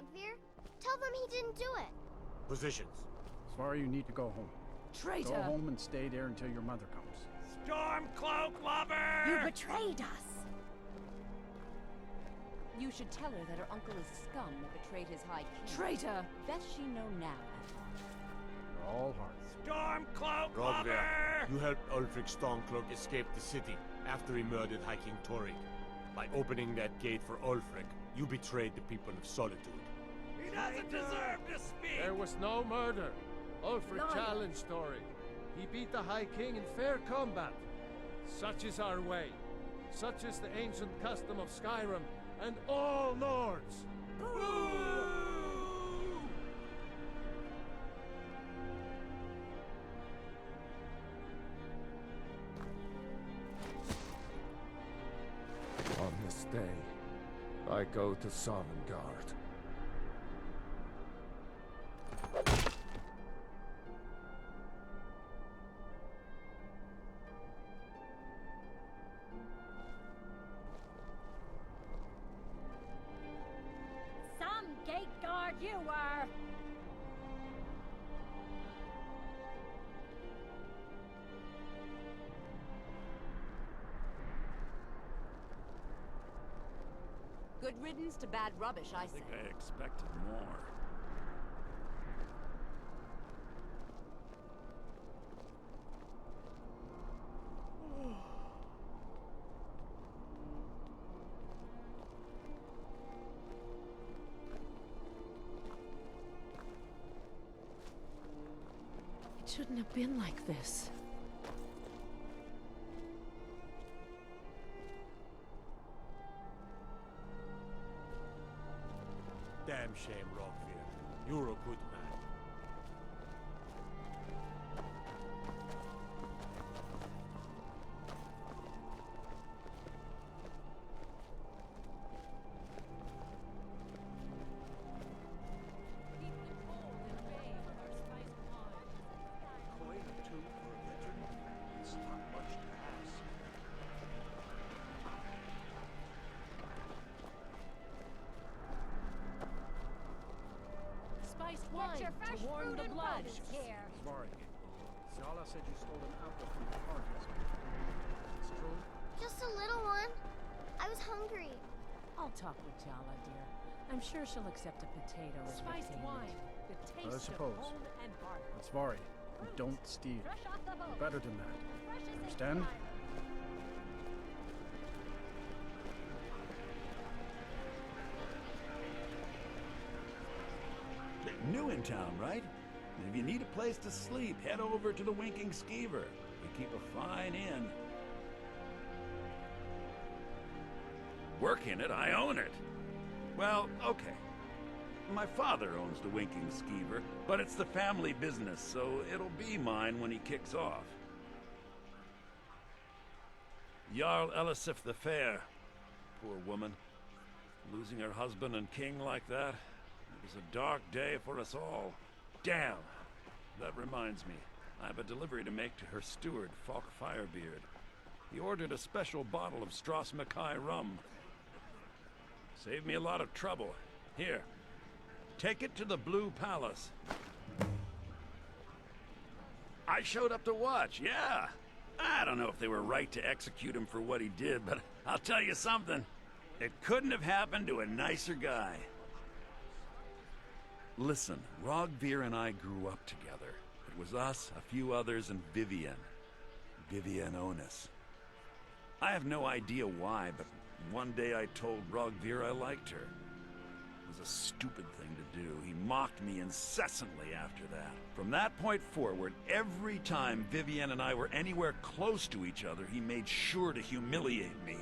Rogvir? Tell them he didn't do it. Positions. Sorry, you need to go home. Traitor! Go home and stay there until your mother comes. Stormcloak lover! You betrayed us! You should tell her that her uncle is scum that betrayed his high king. Traitor! Best she know now. You're all hearts. Stormcloak lover! You helped Ulfric Stormcloak escape the city after he murdered High King Taarie. By opening that gate for Ulfric, you betrayed the people of Solitude. He doesn't deserve to speak! There was no murder. Ulfric challenged Taarie. He beat the High King in fair combat. Such is our way. Such is the ancient custom of Skyrim and all Nords. On this day, I go to Sovngarde. Some gate guard you were! Good riddance to bad rubbish, I say. I expected more. It shouldn't have been like this. Damn shame, Rogvir. You're a good man. Spiced wine to warm the blood. Sorry. Zala said you stole an apple from the cart yesterday. It's true? Just a little one. I was hungry. I'll talk with Jala, dear. I'm sure she'll accept a potato as spiced wine. The taste I suppose. of home and heart. It's Vari. Don't steal. You're better than that. Understand? New in town, right? If you need a place to sleep, head over to the Winking Skeever. We keep a fine inn. Work in it, I own it. Well, okay. My father owns the Winking Skeever, but it's the family business, so it'll be mine when he kicks off. Jarl Elisif the Fair. Poor woman. Losing her husband and king like that. It was a dark day for us all. Damn! That reminds me. I have a delivery to make to her steward, Falk Firebeard. He ordered a special bottle of Stros M'Kai Rum. Saved me a lot of trouble. Here. Take it to the Blue Palace. I showed up to watch, yeah. I don't know if they were right to execute him for what he did, but I'll tell you something. It couldn't have happened to a nicer guy. Listen, Rogvir and I grew up together. It was us, a few others, and Vivienne. Vivienne Onus. I have no idea why, but one day I told Rogvir I liked her. It was a stupid thing to do. He mocked me incessantly after that. From that point forward, every time Vivienne and I were anywhere close to each other, he made sure to humiliate me.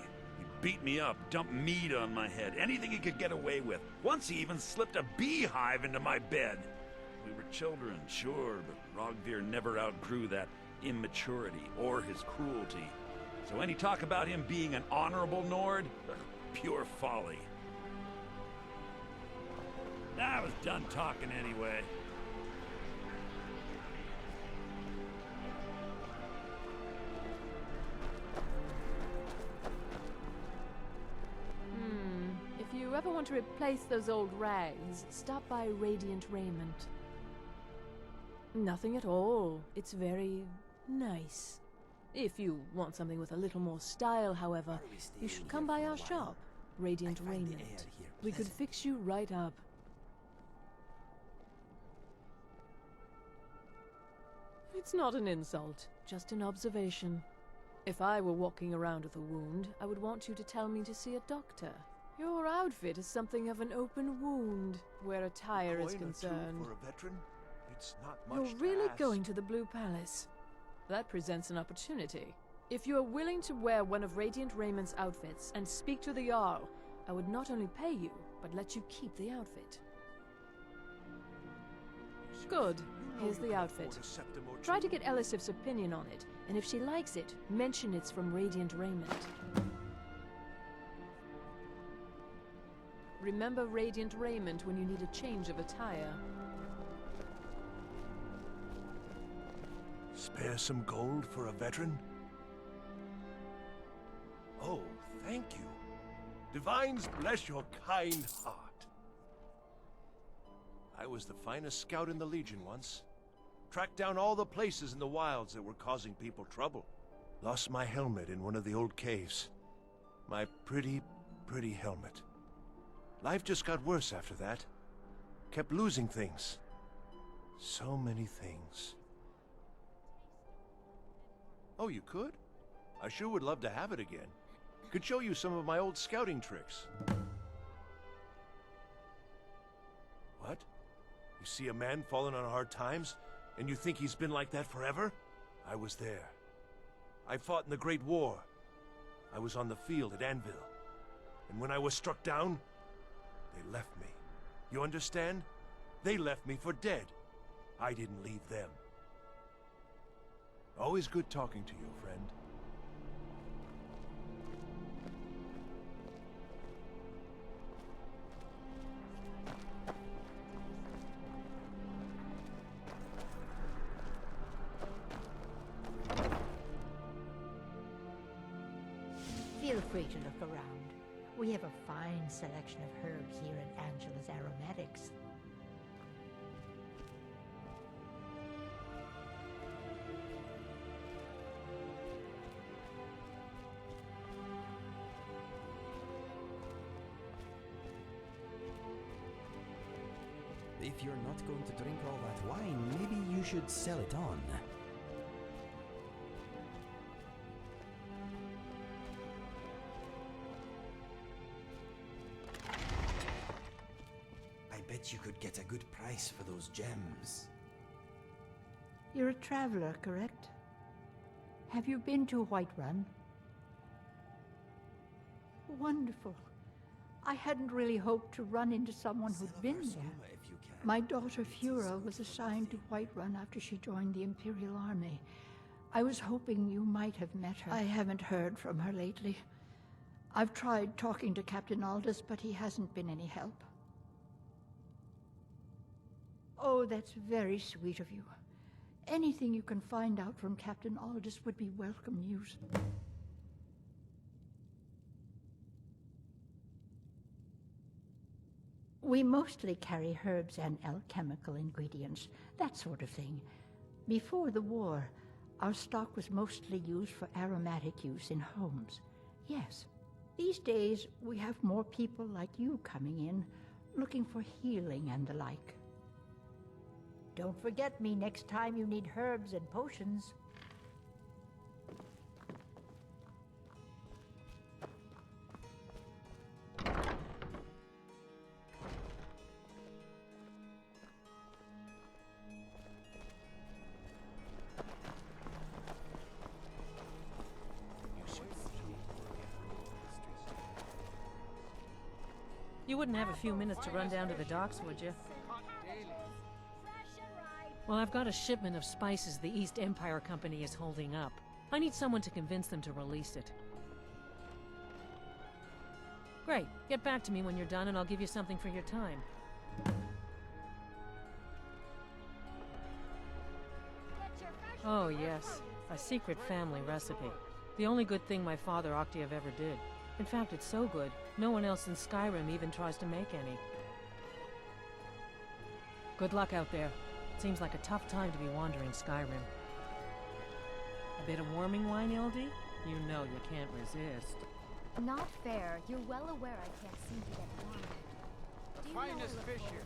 Beat me up, dumped meat on my head, anything he could get away with. Once he even slipped a beehive into my bed. We were children, sure, but Rogvir never outgrew that immaturity or his cruelty. So any talk about him being an honorable Nord? Pure folly. I was done talking anyway. If you ever want want to replace those old rags, stop by Radiant Raiment. Nothing at all. It's very nice. If you want something with a little more style, however, you should come by our shop, Radiant Raiment. We could fix you right up. It's not an insult, just an observation. If I were walking around with a wound, I would want you to tell me to see a doctor. Your outfit is something of an open wound, where attire is concerned. For a veteran? It's not much You're really to ask. going to the Blue Palace? That presents an opportunity. If you are willing to wear one of Radiant Raiment's outfits and speak to the Jarl, I would not only pay you, but let you keep the outfit. Good. Here's the outfit. Try to get Elisif's opinion on it, and if she likes it, mention it's from Radiant Raiment. Remember Radiant Raiment when you need a change of attire. Spare some gold for a veteran? Oh, thank you. Divines bless your kind heart. I was the finest scout in the Legion once. Tracked down all the places in the wilds that were causing people trouble. Lost my helmet in one of the old caves. My pretty, pretty helmet. Life just got worse after that. Kept losing things. So many things. Oh, you could? I sure would love to have it again. Could show you some of my old scouting tricks. What? You see a man falling on hard times, and you think he's been like that forever? I was there. I fought in the Great War. I was on the field at Anvil. And when I was struck down, they left me. You understand? They left me for dead. I didn't leave them. Always good talking to you, friend. Feel free to look around. We have a fine selection of herbs here at Angela's Aromatics. If you're not going to drink all that wine, maybe you should sell it on. I bet you could get a good price for those gems. You're a traveler, correct? Have you been to Whiterun? Wonderful. I hadn't really hoped to run into someone who'd been there. My daughter Fura was assigned to Whiterun after she joined the Imperial Army. I was hoping you might have met her. I haven't heard from her lately. I've tried talking to Captain Aldis, but he hasn't been any help. Oh, that's very sweet of you. Anything you can find out from Captain Aldis would be welcome news. We mostly carry herbs and alchemical ingredients, that sort of thing. Before the war, our stock was mostly used for aromatic use in homes. Yes, these days we have more people like you coming in, looking for healing and the like. Don't forget me next time you need herbs and potions. You wouldn't have a few minutes to run down to the docks, would you? Well, I've got a shipment of spices the East Empire Company is holding up. I need someone to convince them to release it. Great. Get back to me when you're done and I'll give you something for your time. Oh, yes. A secret family recipe. The only good thing my father Octave ever did. In fact, it's so good, no one else in Skyrim even tries to make any. Good luck out there. Seems like a tough time to be wandering Skyrim. A bit of warming wine, Ildy? You know you can't resist. Not fair. You're well aware I can't seem to get warm. The finest fish here.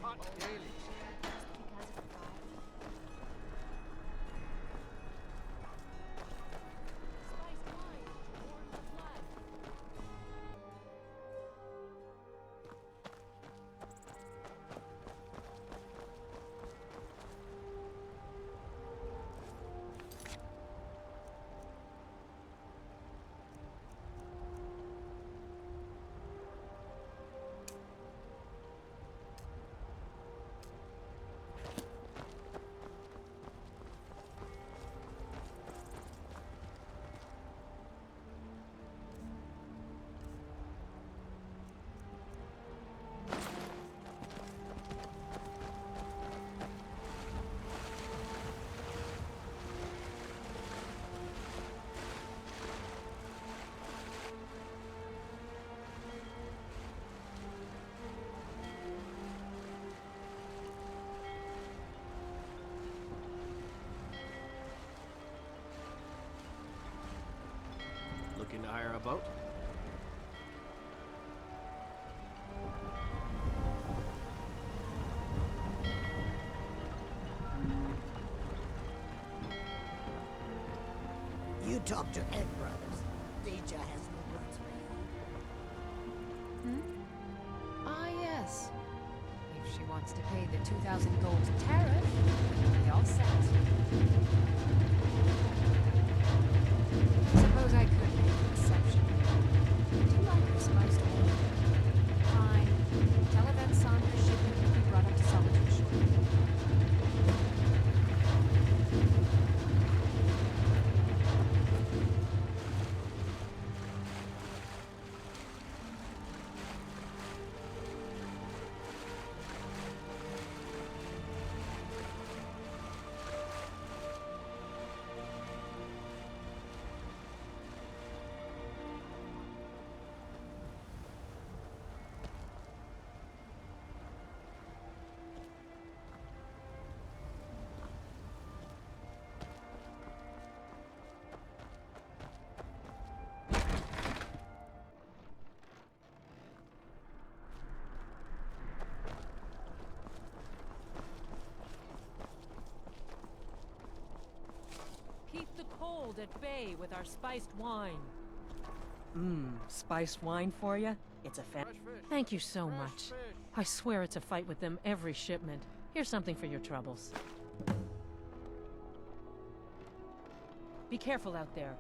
Caught daily. Just because of the guy. Spiced wine to warm the blood. Looking to hire a boat? You talk to Egg Brothers. Deja has no words for you. Ah, yes. If she wants to pay the 2,000 gold tariff, we'll be all set. Suppose I could make an exception. Do you like her spiced wine? Fine. Tell Evette San her shipment will be brought up to Solitude shortly. Keep the cold at bay with our spiced wine. Spiced wine for you? It's a Fresh fish. Thank you so Fresh much. fish. I swear it's a fight with them every shipment. Here's something for your troubles. Be careful out there.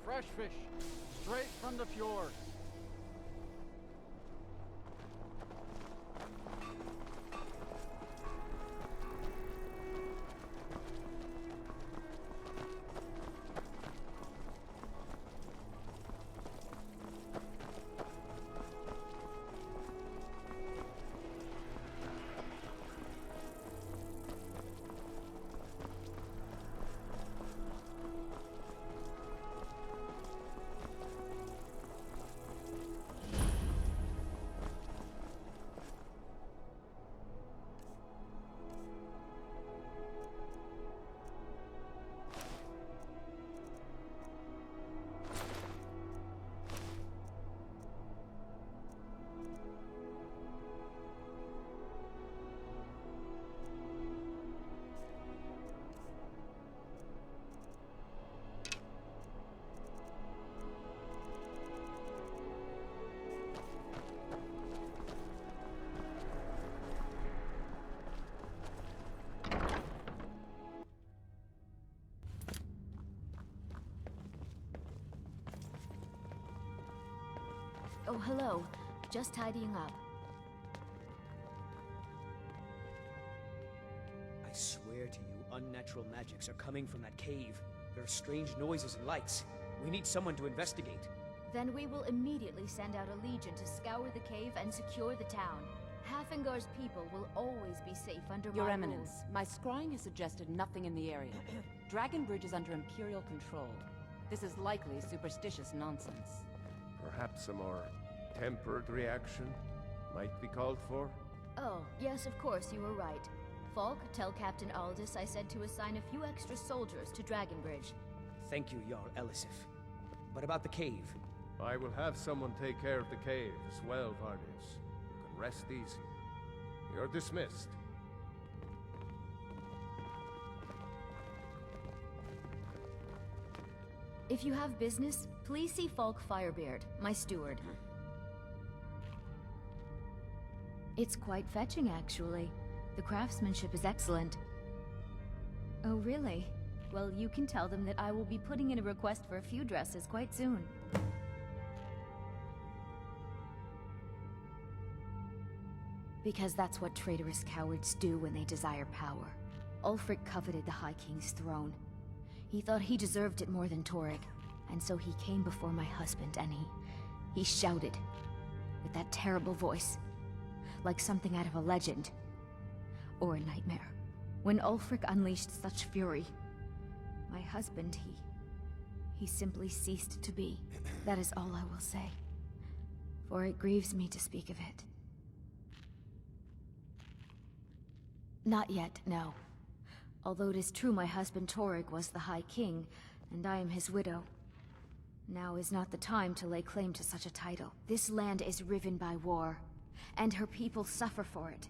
Fresh fish. Straight from the fjord. Oh, hello. Just tidying up. I swear to you, Unnatural magics are coming from that cave. There are strange noises and lights. We need someone to investigate. Then we will immediately send out a legion to scour the cave and secure the town. Halfingar's people will always be safe under Your my Eminence, rule. my scrying has suggested nothing in the area. Dragon Bridge is under Imperial control. This is likely superstitious nonsense. Perhaps a more tempered reaction might be called for? Oh, yes, of course, you were right. Falk, tell Captain Aldis I said to assign a few extra soldiers to Dragon Bridge. Thank you, Jarl Elisif. But about the cave? I will have someone take care of the cave as well, Vinius. You can rest easy. You're dismissed. If you have business, please see Falk Firebeard, my steward. It's quite fetching, actually. The craftsmanship is excellent. Oh, really? Well, you can tell them that I will be putting in a request for a few dresses quite soon. Because that's what traitorous cowards do when they desire power. Ulfric coveted the High King's throne. He thought he deserved it more than Taarie, and so he came before my husband and he shouted with that terrible voice, like something out of a legend or a nightmare. When Ulfric unleashed such fury, my husband, he simply ceased to be. That is all I will say, for it grieves me to speak of it. Not yet, no. Although it is true my husband Taarie was the High King, and I am his widow. Now is not the time to lay claim to such a title. This land is riven by war, and her people suffer for it.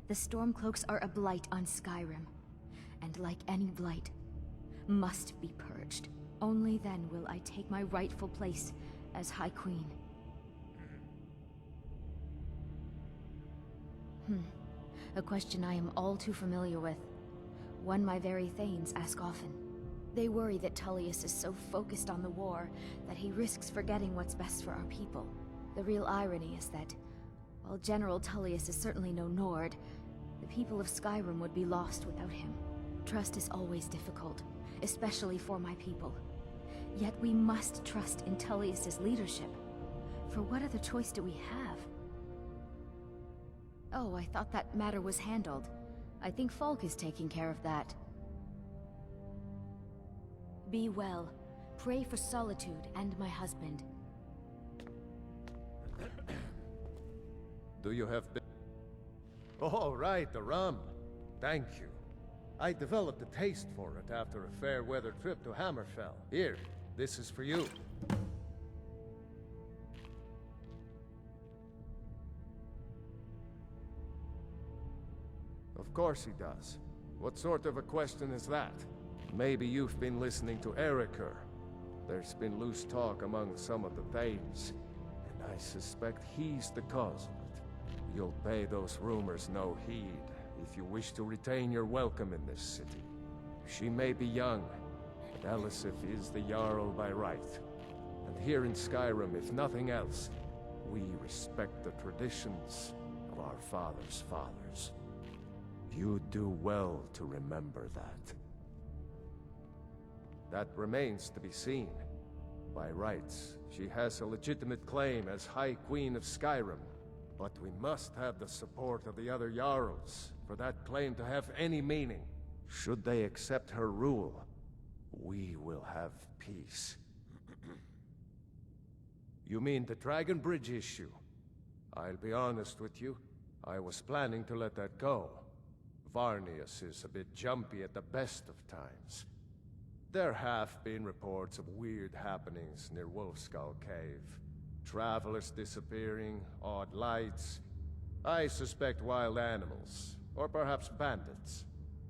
The Stormcloaks are a blight on Skyrim, and like any blight, must be purged. Only then will I take my rightful place as High Queen. A question I am all too familiar with. One my very Thanes ask often. They worry that Tullius is so focused on the war that he risks forgetting what's best for our people. The real irony is that, while General Tullius is certainly no Nord, the people of Skyrim would be lost without him. Trust is always difficult, especially for my people. Yet we must trust in Tullius's leadership. For what other choice do we have? Oh, I thought that matter was handled. I think Falk is taking care of that. Be well. Pray for Solitude and my husband. Do you have been... Oh, right, the rum. Thank you. I developed a taste for it after a fair-weather trip to Hammerfell. Here, this is for you. Of course he does. What sort of a question is that? Maybe you've been listening to Ericur. There's been loose talk among some of the Thanes, and I suspect he's the cause of it. You'll pay those rumors no heed if you wish to retain your welcome in this city. She may be young, but Elisif is the Jarl by right. And here in Skyrim, if nothing else, we respect the traditions of our fathers' fathers. You do well to remember that. That remains to be seen. By rights, she has a legitimate claim as High Queen of Skyrim, but we must have the support of the other Jarls for that claim to have any meaning. Should they accept her rule, we will have peace. You mean the Dragon Bridge issue? I'll be honest with you, I was planning to let that go. Vinius is a bit jumpy at the best of times. There have been reports of weird happenings near Wolfskull Cave. Travelers disappearing, odd lights. I suspect wild animals, or perhaps bandits.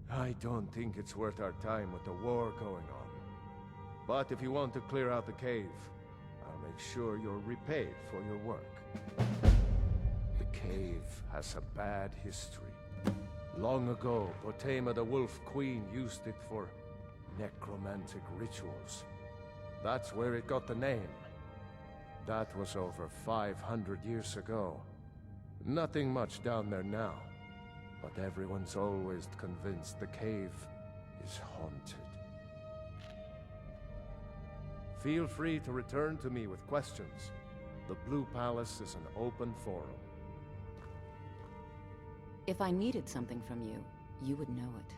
I don't think it's worth our time with the war going on. But if you want to clear out the cave, I'll make sure you're repaid for your work. The cave has a bad history. Long ago, Potema the Wolf Queen used it for necromantic rituals. That's where it got the name. That was over 500 years ago. Nothing much down there now, but everyone's always convinced the cave is haunted. Feel free to return to me with questions. The Blue Palace is an open forum. If I needed something from you, you would know it.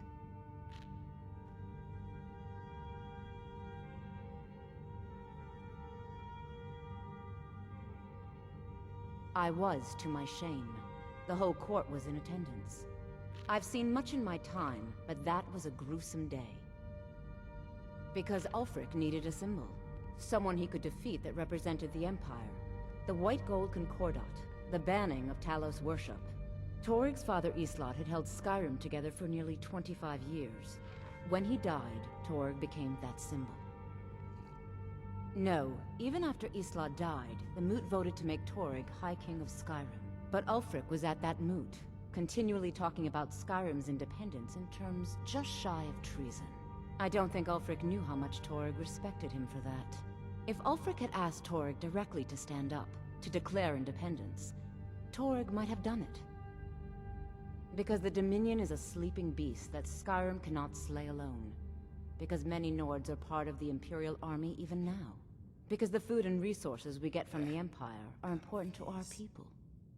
I was, to my shame. The whole court was in attendance. I've seen much in my time, but that was a gruesome day. Because Ulfric needed a symbol. Someone he could defeat that represented the Empire. The white gold concordat, the banning of Talos worship. Toryg's father Islot had held Skyrim together for nearly 25 years. When he died, Toryg became that symbol. No, even after Islot died, the Moot voted to make Toryg High King of Skyrim. But Ulfric was at that Moot, continually talking about Skyrim's independence in terms just shy of treason. I don't think Ulfric knew how much Toryg respected him for that. If Ulfric had asked Toryg directly to stand up, to declare independence, Toryg might have done it. Because the Dominion is a sleeping beast that Skyrim cannot slay alone. Because many Nords are part of the Imperial Army even now. Because the food and resources we get from the Empire are important to our people.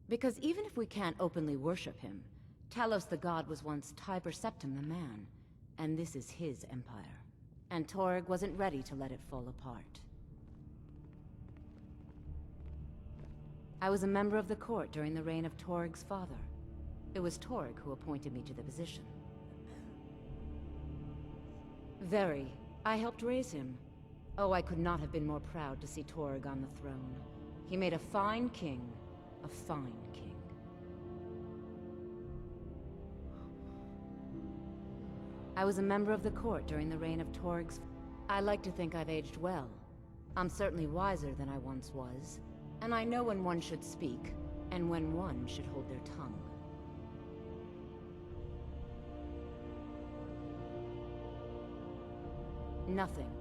Because even if we can't openly worship him, Talos the God was once Tiber Septim the man, and this is his empire. And Toryg wasn't ready to let it fall apart. I was a member of the court during the reign of Toryg's father. It was Toryg who appointed me to the position. Very. I helped raise him. Oh, I could not have been more proud to see Toryg on the throne. He made a fine king. A fine king. I was a member of the court during the reign of Toryg's... I like to think I've aged well. I'm certainly wiser than I once was. And I know when one should speak, and when one should hold their tongue. Nothing.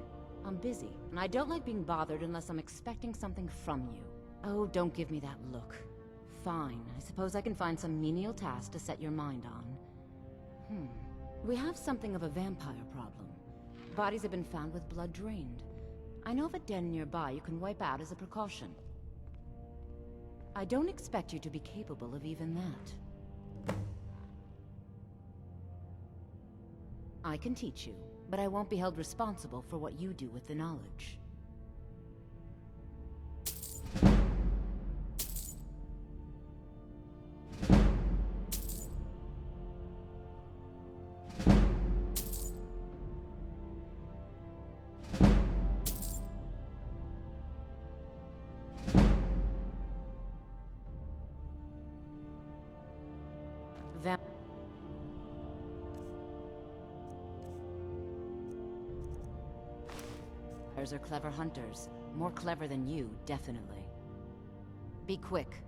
I'm busy, and I don't like being bothered unless I'm expecting something from you. Oh, don't give me that look. Fine, I suppose I can find some menial task to set your mind on. We have something of a vampire problem. Bodies have been found with blood drained. I know of a den nearby you can wipe out as a precaution. I don't expect you to be capable of even that. I can teach you, but I won't be held responsible for what you do with the knowledge. Are clever hunters. More clever than you, definitely. Be quick.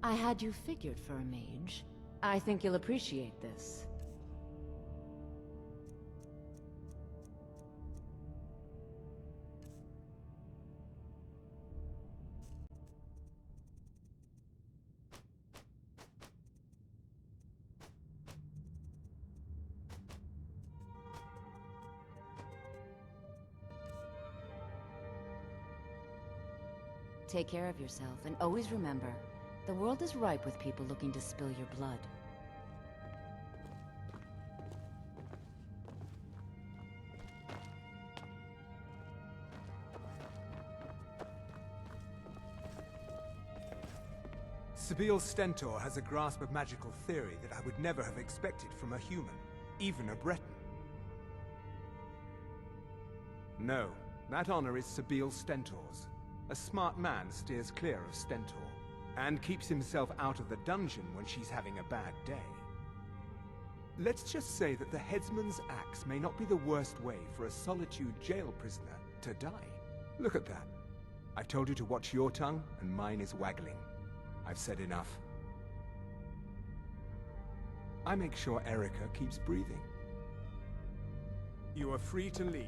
I had you figured for a mage. I think you'll appreciate this. Take care of yourself, and always remember, the world is ripe with people looking to spill your blood. Sabeel Stentor has a grasp of magical theory that I would never have expected from a human, even a Breton. No, that honor is Sabeel Stentor's. A smart man steers clear of Stentor, and keeps himself out of the dungeon when she's having a bad day. Let's just say that the headsman's axe may not be the worst way for a Solitude jail prisoner to die. Look at that. I've told you to watch your tongue, and mine is waggling. I've said enough. I make sure Erica keeps breathing. You are free to leave.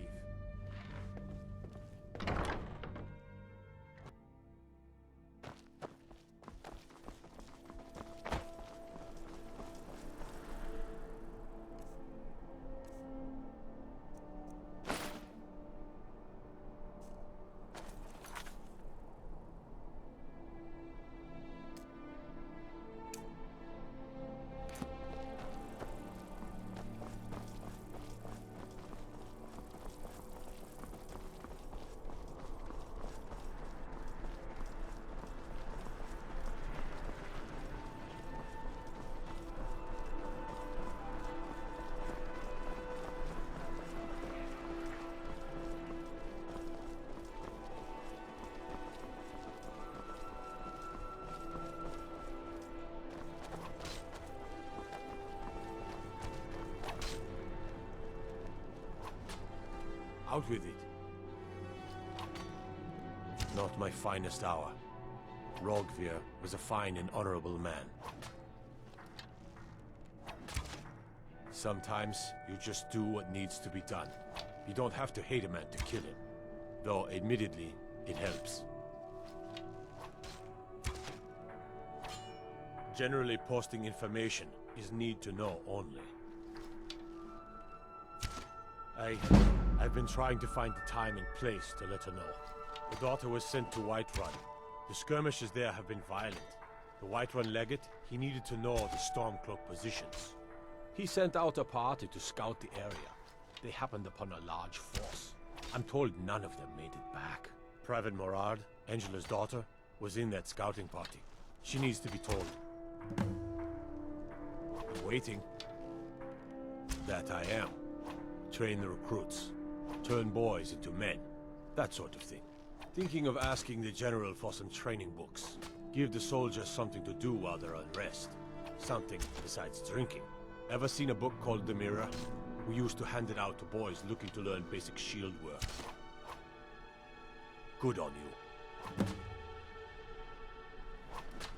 Out with it. Not my finest hour. Rogvir was a fine and honorable man. Sometimes you just do what needs to be done. You don't have to hate a man to kill him. Though, admittedly, it helps. Generally, posting information is need to know only. I've been trying to find the time and place to let her know. The daughter was sent to Whiterun. The skirmishes there have been violent. The Whiterun legate, he needed to know the Stormcloak positions. He sent out a party to scout the area. They happened upon a large force. I'm told none of them made it back. Private Morrard, Angela's daughter, was in that scouting party. She needs to be told. I'm waiting. That I am. Train the recruits. Turn boys into men. That sort of thing. Thinking of asking the general for some training books. Give the soldiers something to do while they're on rest. Something besides drinking. Ever seen a book called The Mirror? We used to hand it out to boys looking to learn basic shield work. Good on you.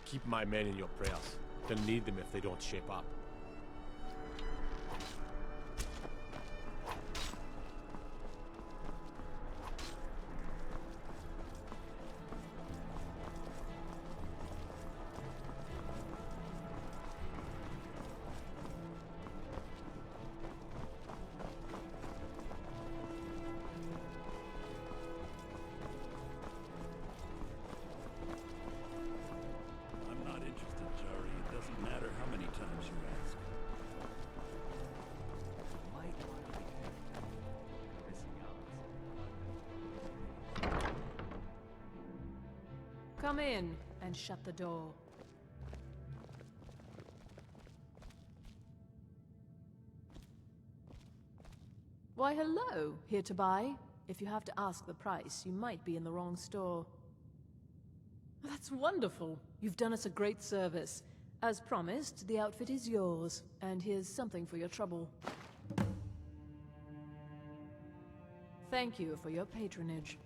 Keep my men in your prayers. They'll need them if they don't shape up. Come in and shut the door. Why, hello. Here to buy? If you have to ask the price, you might be in the wrong store. That's wonderful. You've done us a great service. As promised, the outfit is yours, and here's something for your trouble. Thank you for your patronage.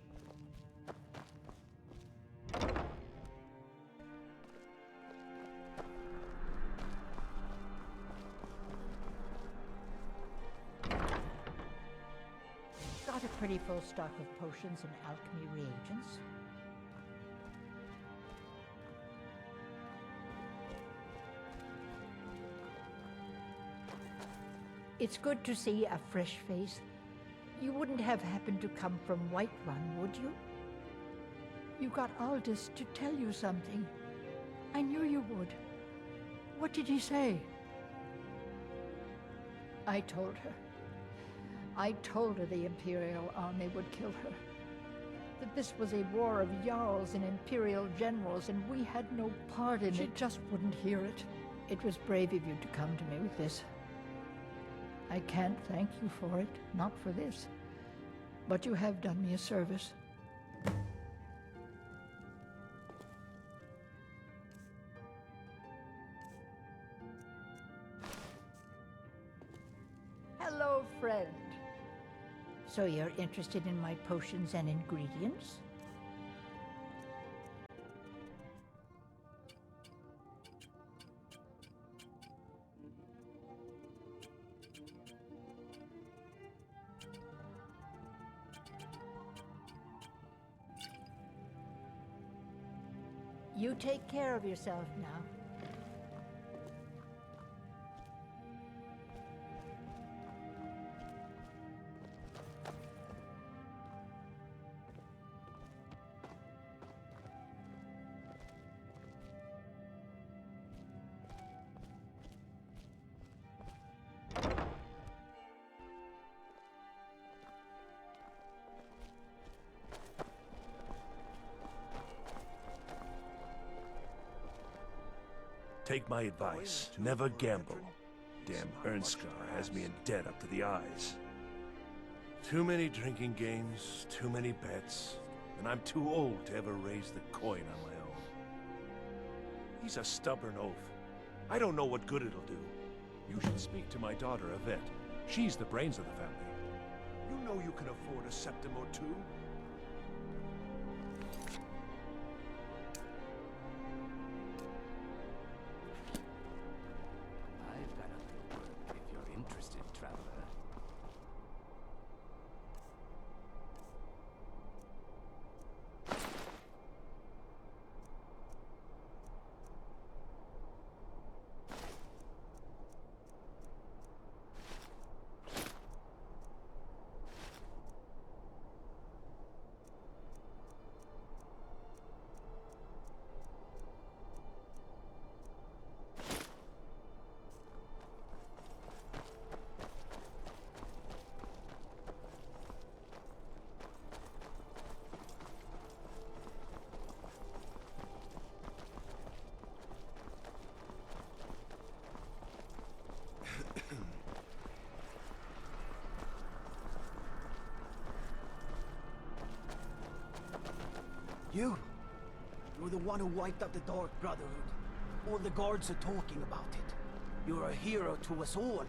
Got a pretty full stock of potions and alchemy reagents. It's good to see a fresh face. You wouldn't have happened to come from Whiterun, would you? You got Aldis to tell you something. I knew you would. What did he say? I told her. I told her the Imperial army would kill her. That this was a war of Jarls and Imperial generals, and we had no part in it. She just wouldn't hear it. It was brave of you to come to me with this. I can't thank you for it, not for this. But you have done me a service. Hello, friend. So you're interested in my potions and ingredients? You take care of yourself now. Take my advice. Never gamble. Damn Ernskar has me in debt up to the eyes. Too many drinking games, too many bets, and I'm too old to ever raise the coin on my own. He's a stubborn oaf. I don't know what good it'll do. You should speak to my daughter, Evette. She's the brains of the family. You know know you can afford a septim or two. I've got a little work if you're interested, traveler. You're the one who wiped out the Dark Brotherhood. All the guards are talking about it. You're a hero to us all.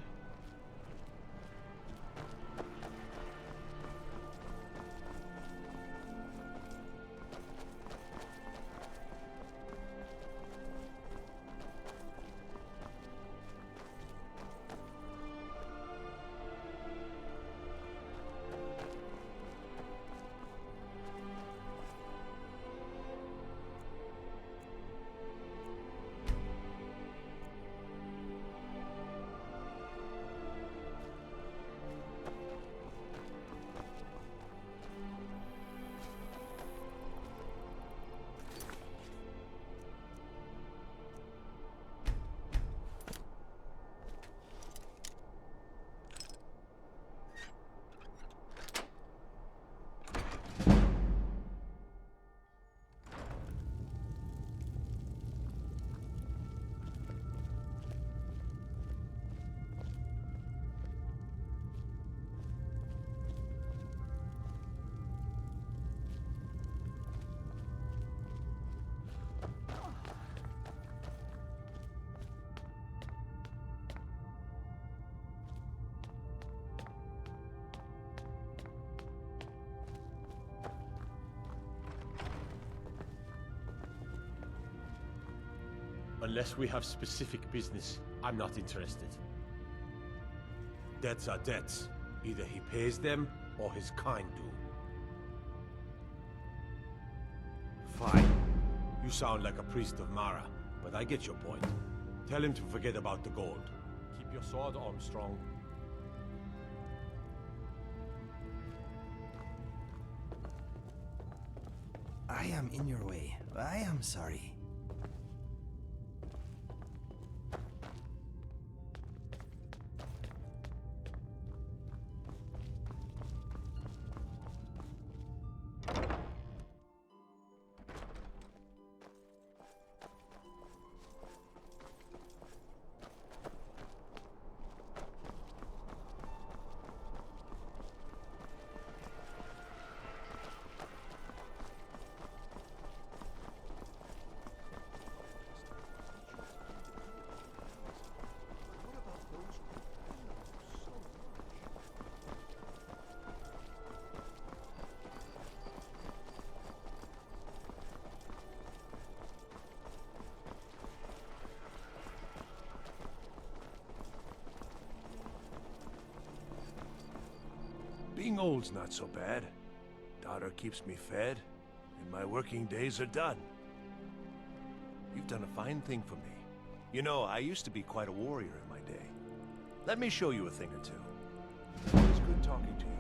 Unless we have specific business, I'm not interested. Debts are debts. Either he pays them, or his kind do. Fine. You sound like a priest of Mara, but I get your point. Tell him to forget about the gold. Keep your sword arm strong. I am in your way. I am sorry. Being old's not so bad. Daughter keeps me fed, and my working days are done. You've done a fine thing for me. You know, I used to be quite a warrior in my day. Let me show you a thing or two. It was good talking to you.